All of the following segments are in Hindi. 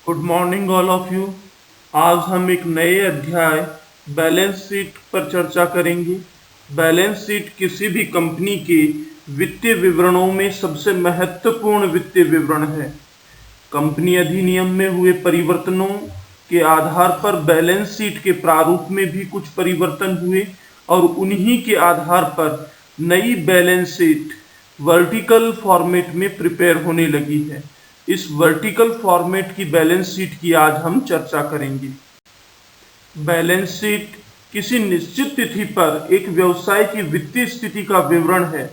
Good morning all of you. आज हम एक नए अध्याय बैलेंस शीट पर चर्चा करेंगे। बैलेंस शीट किसी भी कंपनी के वित्तीय विवरणों में सबसे महत्वपूर्ण वित्तीय विवरण है। कंपनी अधिनियम में हुए परिवर्तनों के आधार पर बैलेंस शीट के प्रारूप में भी कुछ परिवर्तन हुए और उन्हीं के आधार पर नई बैलेंस शीट वर्टिकल फॉर्मेट में प्रिपेयर होने लगी है। इस वर्टिकल फॉर्मेट की बैलेंस शीट की आज हम चर्चा करेंगे। बैलेंस शीट किसी निश्चित तिथि पर एक व्यवसाय की वित्तीय स्थिति का विवरण है,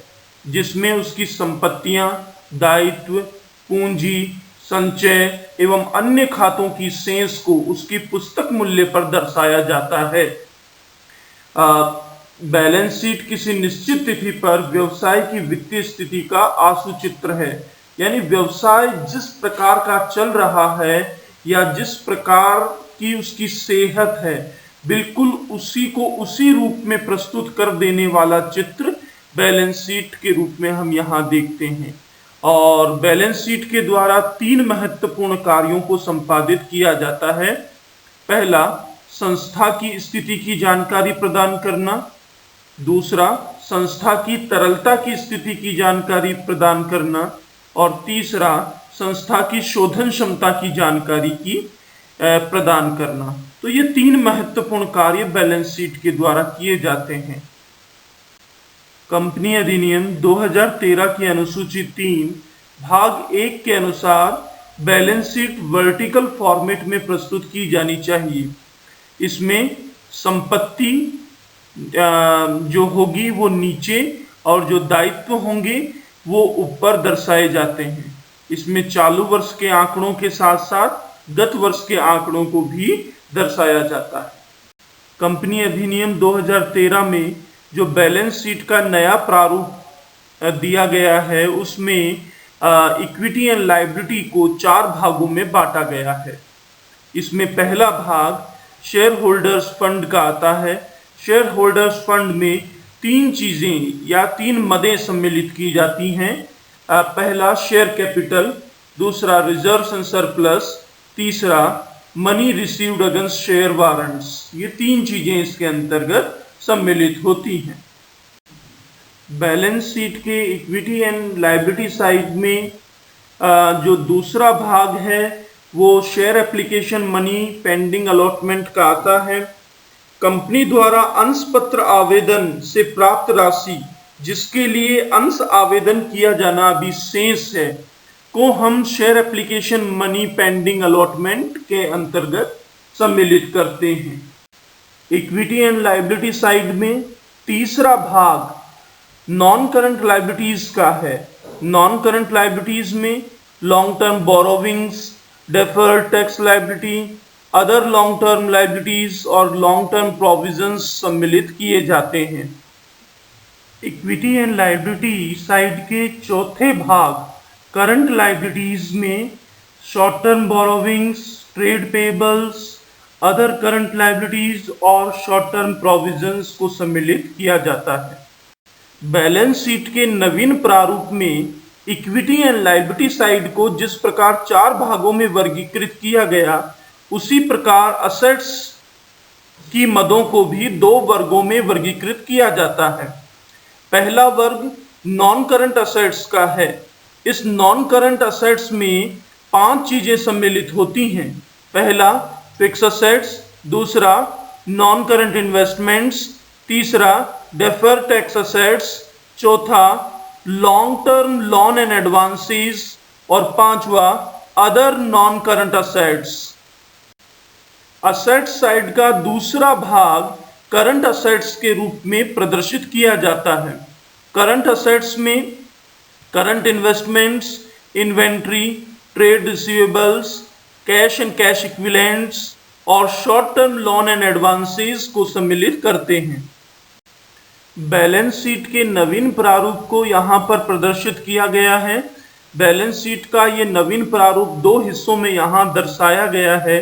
जिसमें उसकी संपत्तियां, दायित्व, पूंजी, संचय एवं अन्य खातों की शेष को उसकी पुस्तक मूल्य पर दर्शाया जाता है। बैलेंस शीट किसी निश्चित तिथि पर व्यवसाय की वित्तीय स्थिति का आंसू चित्र है, यानी व्यवसाय जिस प्रकार का चल रहा है या जिस प्रकार की उसकी सेहत है, बिल्कुल उसी को उसी रूप में प्रस्तुत कर देने वाला चित्र बैलेंस शीट के रूप में हम यहाँ देखते हैं। और बैलेंस शीट के द्वारा 3 महत्वपूर्ण कार्यों को संपादित किया जाता है। पहला, संस्था की स्थिति की जानकारी प्रदान करना। दूसरा, संस्था की तरलता की स्थिति की जानकारी प्रदान करना। और तीसरा, संस्था की शोधन क्षमता की जानकारी की प्रदान करना। तो ये 3 महत्वपूर्ण कार्य बैलेंस शीट के द्वारा किए जाते हैं। कंपनी अधिनियम 2013 की अनुसूची 3 भाग 1 के अनुसार बैलेंस शीट वर्टिकल फॉर्मेट में प्रस्तुत की जानी चाहिए। इसमें संपत्ति जो होगी वो नीचे और जो दायित्व होंगे वो ऊपर दर्शाए जाते हैं। इसमें चालू वर्ष के आंकड़ों के साथ साथ गत वर्ष के आंकड़ों को भी दर्शाया जाता है। कंपनी अधिनियम 2013 में जो बैलेंस शीट का नया प्रारूप दिया गया है, उसमें इक्विटी एंड लायबिलिटी को 4 भागों में बांटा गया है। इसमें पहला भाग शेयर होल्डर्स फंड का आता है। शेयर होल्डर्स फंड में 3 चीजें या 3 मदें सम्मिलित की जाती हैं। पहला शेयर कैपिटल, दूसरा रिजर्व्स एंड सरप्लस, तीसरा money received against share warrants. ये 3 चीजें इसके अंतर्गत सम्मिलित होती हैं। बैलेंस शीट के इक्विटी एंड लायबिलिटी साइड में जो दूसरा भाग है वो share application money pending allotment का आता है। कंपनी द्वारा अंश पत्र आवेदन से प्राप्त राशि, जिसके लिए अंश आवेदन किया जाना अभी शेष है, को हम share application money pending allotment के अंतर्गत सम्मिलित करते हैं। इक्विटी एंड लायबिलिटी साइड में तीसरा भाग नॉन करंट लायबिलिटीज का है। नॉन करंट लायबिलिटीज में long term borrowings, deferred tax liability, other long term liabilities और लॉन्ग टर्म प्रोविजंस सम्मिलित किए जाते हैं। इक्विटी एंड लायबिलिटी साइड के चौथे भाग करंट लायबिलिटीज में short term borrowings, trade payables, other current liabilities और शॉर्ट टर्म प्रोविजंस को सम्मिलित किया जाता है। बैलेंस शीट के नवीन प्रारूप में इक्विटी एंड लायबिलिटी साइड को जिस प्रकार 4 भागों में वर्गीकृत किया गया, उसी प्रकार असेट्स की मदों को भी 2 वर्गों में वर्गीकृत किया जाता है। पहला वर्ग नॉन करंट असेट्स का है। इस नॉन करंट असेट्स में 5 चीजें सम्मिलित होती हैं। पहला फिक्स असेट्स, दूसरा नॉन करंट इन्वेस्टमेंट्स, तीसरा डेफर्ड टैक्स असेट्स, चौथा long term loan and advances और पांचवा other non current assets. Assets side का दूसरा भाग करंट असेट्स के रूप में प्रदर्शित किया जाता है। करंट असेट्स में current investments, inventory, trade receivables, cash and cash equivalents और short term loan and advances को सम्मिलित करते हैं। बैलेंस शीट के नवीन प्रारूप को यहाँ पर प्रदर्शित किया गया है। बैलेंस शीट का ये नवीन प्रारूप 2 हिस्सों में यहाँ दर्शाया गया है।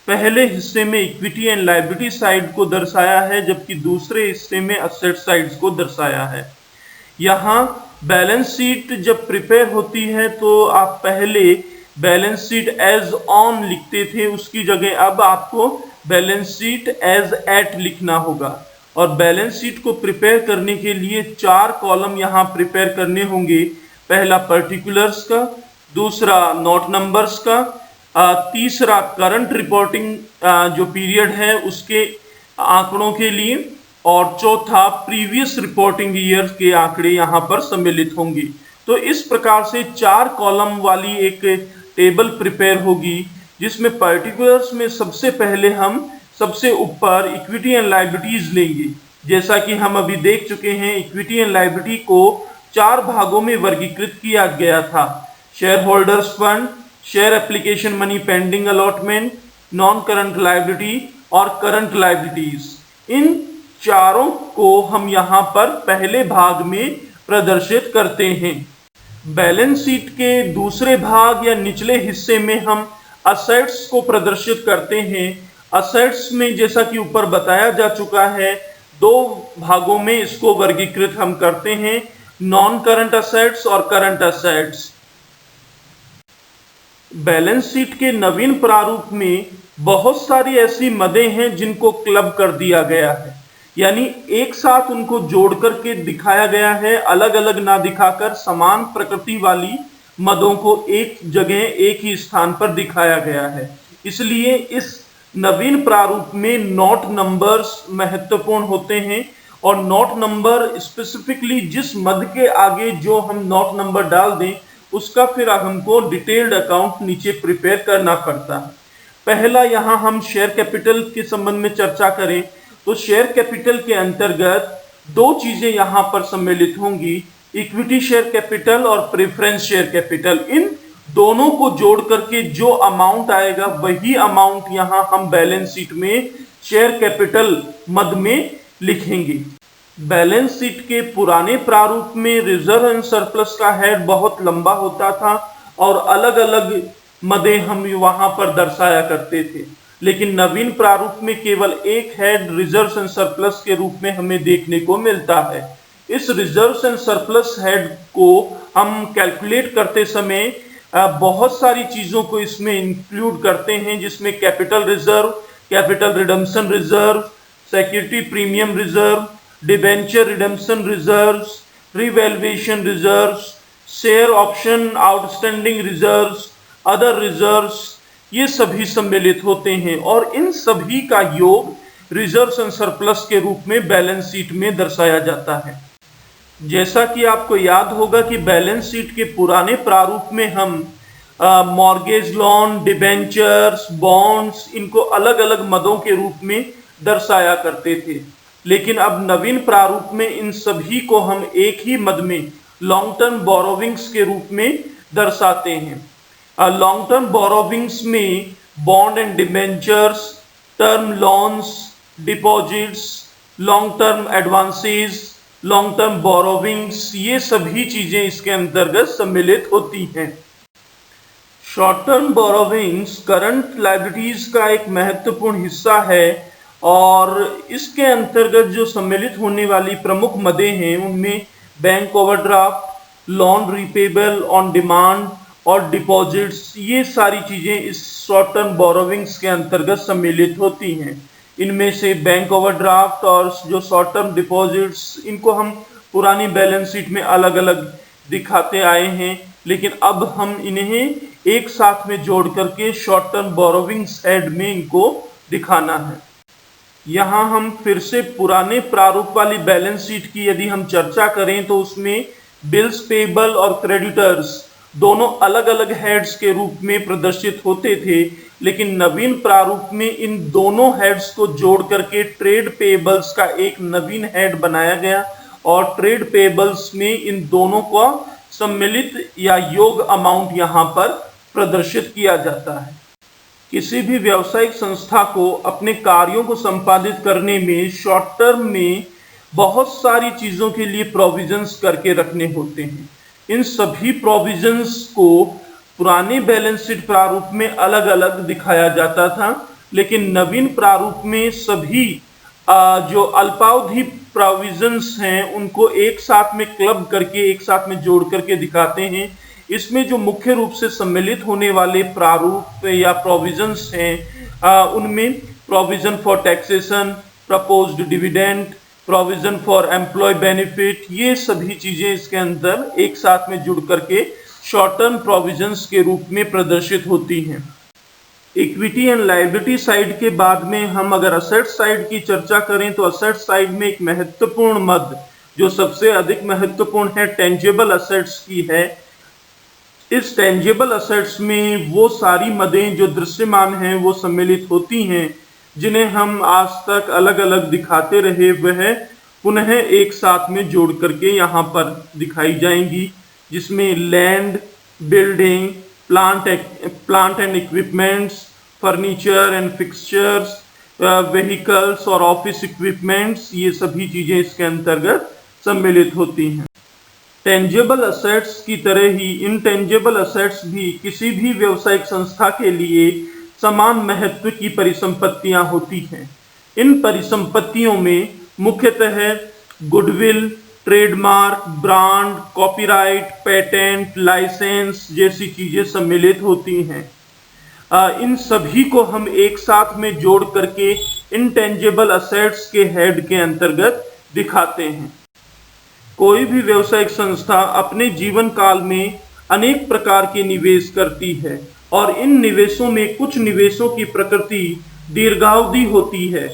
पहले हिस्से में इक्विटी एंड लायबिलिटी साइड को दर्शाया है, जबकि दूसरे हिस्से में असेट साइड्स को दर्शाया है। यहाँ बैलेंस शीट जब प्रिपेयर होती है तो आप पहले बैलेंस शीट एज ऑन लिखते थे उसकी जगह अब आपको बैलेंस शीट एज एट लिखना होगा। और बैलेंस शीट को प्रिपेयर करने के लिए 4 कॉलम यहाँ प्रिपेयर करने होंगे। पहला पर्टिकुलर्स का, दूसरा नोट नंबर्स का, तीसरा करंट रिपोर्टिंग जो पीरियड है उसके आंकड़ों के लिए, और चौथा प्रीवियस रिपोर्टिंग ईयर के आंकड़े यहाँ पर सम्मिलित होंगे। तो इस प्रकार से 4 कॉलम वाली एक टेबल प्रिपेयर होगी, जिसमें पर्टिकुलर्स में सबसे पहले हम सबसे ऊपर इक्विटी एंड लायबिलिटीज लेंगे। जैसा कि हम अभी देख चुके हैं, इक्विटी एंड लायबिलिटी को 4 भागों में वर्गीकृत किया गया था: share holders fund, share application money pending allotment, non current liability और करंट लायबिलिटीज। इन चारों को हम यहाँ पर पहले भाग में प्रदर्शित करते हैं। बैलेंस शीट के दूसरे भाग या निचले हिस्से में हम असेट्स को प्रदर्शित करते हैं। असेट्स में जैसा कि ऊपर बताया जा चुका है, 2 भागों में इसको वर्गीकृत हम करते हैं: नॉन करंट असेट्स और करंट असेट्स। बैलेंस शीट के नवीन प्रारूप में बहुत सारी ऐसी मदें हैं जिनको क्लब कर दिया गया है, यानी एक साथ उनको जोड़ करके दिखाया गया है, अलग अलग ना दिखाकर समान प्रकृति वाली मदों को एक जगह एक ही स्थान पर दिखाया गया है। इसलिए इस नवीन प्रारूप में नोट नंबर्स महत्वपूर्ण होते हैं, और नोट नंबर स्पेसिफिकली जिस मद के आगे जो हम नोट नंबर डाल दें उसका फिर हमको डिटेल्ड अकाउंट नीचे प्रिपेयर करना पड़ता है। पहला यहाँ हम शेयर कैपिटल के संबंध में चर्चा करें तो शेयर कैपिटल के अंतर्गत 2 चीजें यहाँ पर सम्मिलित होंगी: इक्विटी शेयर कैपिटल और प्रेफरेंस शेयर कैपिटल। इन दोनों को जोड़ करके जो अमाउंट आएगा वही अमाउंट यहाँ हम बैलेंस शीट में शेयर कैपिटल मद में लिखेंगे। बैलेंस शीट के पुराने प्रारूप में रिजर्व एंड सरप्लस का हेड बहुत लंबा होता था और अलग अलग मदें हम वहां पर दर्शाया करते थे, लेकिन नवीन प्रारूप में केवल एक हेड रिजर्व एंड सरप्लस के रूप में हमें देखने को मिलता है। इस रिजर्व एंड सरप्लस हेड को हम कैलकुलेट करते समय बहुत सारी चीजों को इसमें इंक्लूड करते हैं, जिसमें capital reserve, capital redemption reserve, security premium reserve, debenture redemption reserves, revaluation reserves, share option outstanding reserves, other reserves, ये सभी सम्मिलित होते हैं और इन सभी का योग रिजर्व्स एंड सरप्लस के रूप में बैलेंस शीट में दर्शाया जाता है। जैसा कि आपको याद होगा कि बैलेंस शीट के पुराने प्रारूप में हम मॉर्गेज लोन, डिबेंचर्स, बॉन्ड्स, इनको अलग अलग मदों के रूप में दर्शाया करते थे, लेकिन अब नवीन प्रारूप में इन सभी को हम एक ही मद में लॉन्ग टर्म बोरोविंग्स के रूप में दर्शाते हैं। लॉन्ग टर्म बोरोविंग्स में bond and debentures, term loans, deposits, long term advances, long term borrowings, ये सभी चीजें इसके अंतर्गत सम्मिलित होती हैं। Short term borrowings current liabilities का एक महत्वपूर्ण हिस्सा है और इसके अंतर्गत जो सम्मिलित होने वाली प्रमुख मदें हैं उनमें bank overdraft, loan repayable on demand और डिपॉजिट्स, ये सारी चीजें इस शॉर्ट टर्म बोरोविंग्स के अंतर्गत सम्मिलित होती हैं। इनमें से बैंक ओवरड्राफ्ट और जो शॉर्ट टर्म डिपॉजिट्स, इनको हम पुरानी बैलेंस शीट में अलग अलग दिखाते आए हैं, लेकिन अब हम इन्हें एक साथ में जोड़ करके शॉर्ट टर्म बोरोविंग्स हेड में इनको दिखाना है। यहाँ हम फिर से पुराने प्रारूप वाली बैलेंस शीट की यदि हम चर्चा करें तो उसमें बिल्स पेबल और क्रेडिटर्स दोनों अलग अलग हेड्स के रूप में प्रदर्शित होते थे, लेकिन नवीन प्रारूप में इन दोनों हेड्स को जोड़ करके ट्रेड पेबल्स का एक नवीन हेड बनाया गया और ट्रेड पेबल्स में इन दोनों का सम्मिलित या योग अमाउंट यहाँ पर प्रदर्शित किया जाता है। किसी भी व्यावसायिक संस्था को अपने कार्यों को संपादित करने में शॉर्ट टर्म में बहुत सारी चीज़ों के लिए प्रोविजंस करके रखने होते हैं। इन सभी प्रोविजंस को पुराने बैलेंस शीट प्रारूप में अलग अलग दिखाया जाता था, लेकिन नवीन प्रारूप में सभी जो अल्पावधि प्रोविजंस हैं उनको एक साथ में क्लब करके एक साथ में जोड़ करके दिखाते हैं। इसमें जो मुख्य रूप से सम्मिलित होने वाले प्रारूप या प्रोविजंस हैं, उनमें provision for taxation, proposed dividend, provision for employee benefit, ये सभी चीजें इसके अंदर एक साथ में जुड़ करके शॉर्ट टर्म प्रोविजंस के रूप में प्रदर्शित होती हैं। इक्विटी एंड लायबिलिटी साइड के बाद में हम अगर असेट साइड की चर्चा करें तो असेट साइड में एक महत्वपूर्ण मद जो सबसे अधिक महत्वपूर्ण है टेंजेबल असेट्स की है। इस टेंजेबल असेट्स में वो सारी मदें जो दृश्यमान हैं वो सम्मिलित होती हैं, जिन्हें हम आज तक अलग अलग दिखाते रहे, वह पुनः एक साथ में जोड़ करके यहाँ पर दिखाई जाएंगी, जिसमें land, building, plant and equipments, furniture and fixtures, vehicles और ऑफिस इक्विपमेंट्स, ये सभी चीजें इसके अंतर्गत सम्मिलित होती हैं। टेंजेबल असेट्स की तरह ही इनटेंजेबल असेट्स भी किसी भी व्यावसायिक संस्था के लिए समान महत्व की परिसंपत्तियां होती हैं। इन परिसंपत्तियों में मुख्यतः goodwill, trademark, brand, copyright, patent, licence जैसी चीजें सम्मिलित होती हैं। इन सभी को हम एक साथ में जोड़ करके इनटेंजेबल असेट्स के हेड के अंतर्गत दिखाते हैं। कोई भी व्यावसायिक संस्था अपने जीवन काल में अनेक प्रकार के निवेश करती है और इन निवेशों में कुछ निवेशों की प्रकृति दीर्घावधि होती है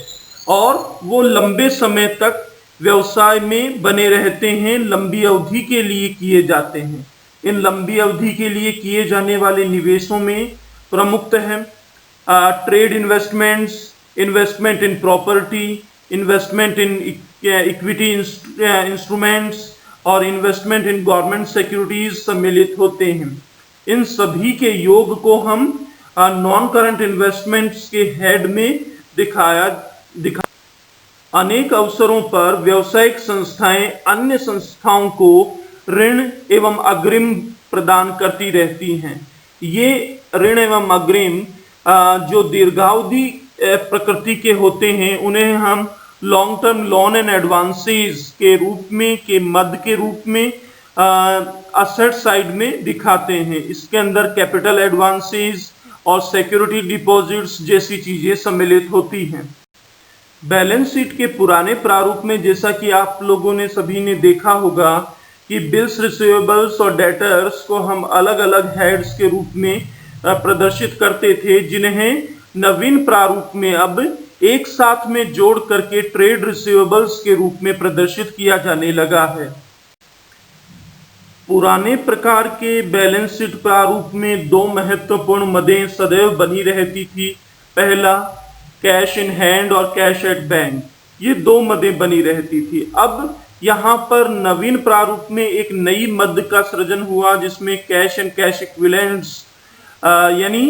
और वो लंबे समय तक व्यवसाय में बने रहते हैं, लंबी अवधि के लिए किए जाते हैं। इन लंबी अवधि के लिए किए जाने वाले निवेशों में प्रमुखतः trade investments, investment in property, investment in equity instruments और इन्वेस्टमेंट इन गवर्नमेंट सिक्योरिटीज सम्मिलित होते हैं। इन सभी के योग को हम नॉन करंट इन्वेस्टमेंट्स के हेड में दिखाया। अनेक अवसरों पर व्यावसायिक संस्थाएं अन्य संस्थाओं को ऋण एवं अग्रिम प्रदान करती रहती हैं। ये ऋण एवं अग्रिम जो दीर्घावधि प्रकृति के होते हैं, उन्हें हम long term loan and advances के रूप में, के मद के रूप में असेट साइड में दिखाते हैं। इसके अंदर कैपिटल एडवांसेस और सिक्योरिटी डिपॉजिट्स जैसी चीजें सम्मिलित होती हैं। बैलेंस शीट के पुराने प्रारूप में जैसा कि आप लोगों ने सभी ने देखा होगा कि बिल्स रिसीवेबल्स और डेटर्स को हम अलग अलग हेड्स के रूप में प्रदर्शित करते थे, जिन्हें नवीन प्रारूप में अब एक साथ में जोड़ करके ट्रेड रिसीवेबल्स के रूप में प्रदर्शित किया जाने लगा है। पुराने प्रकार के बैलेंस शीट प्रारूप में दो महत्वपूर्ण मदें सदैव बनी रहती थी। पहला कैश इन हैंड और कैश एट बैंक, ये दो मदें बनी रहती थी। अब यहाँ पर नवीन प्रारूप में एक नई मद का सृजन हुआ, जिसमें कैश एंड कैश इक्विवेलेंट्स यानी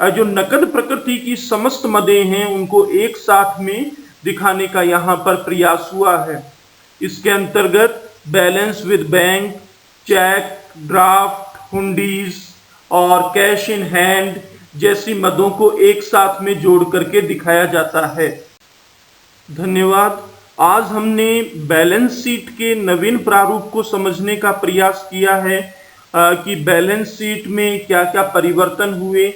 जो नकद प्रकृति की समस्त मदें हैं उनको एक साथ में दिखाने का यहाँ पर प्रयास हुआ है। इसके अंतर्गत balance with bank, cheque, draft, हुंडीज और कैश इन हैंड जैसी मदों को एक साथ में जोड़ करके दिखाया जाता है। धन्यवाद। आज हमने बैलेंस शीट के नवीन प्रारूप को समझने का प्रयास किया है कि बैलेंस शीट में क्या क्या परिवर्तन हुए,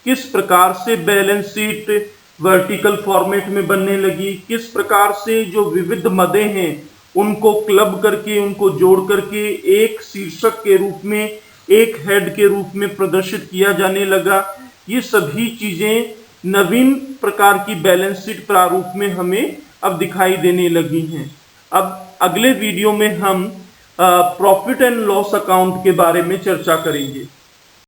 किस प्रकार से बैलेंस शीट वर्टिकल फॉर्मेट में बनने लगी, किस प्रकार से जो विविध मदें हैं उनको क्लब करके, उनको जोड़ करके एक शीर्षक के रूप में, एक हेड के रूप में प्रदर्शित किया जाने लगा। ये सभी चीजें नवीन प्रकार की बैलेंस शीट प्रारूप में हमें अब दिखाई देने लगी हैं। अब अगले वीडियो में हम प्रॉफिट एंड लॉस अकाउंट के बारे में चर्चा करेंगे।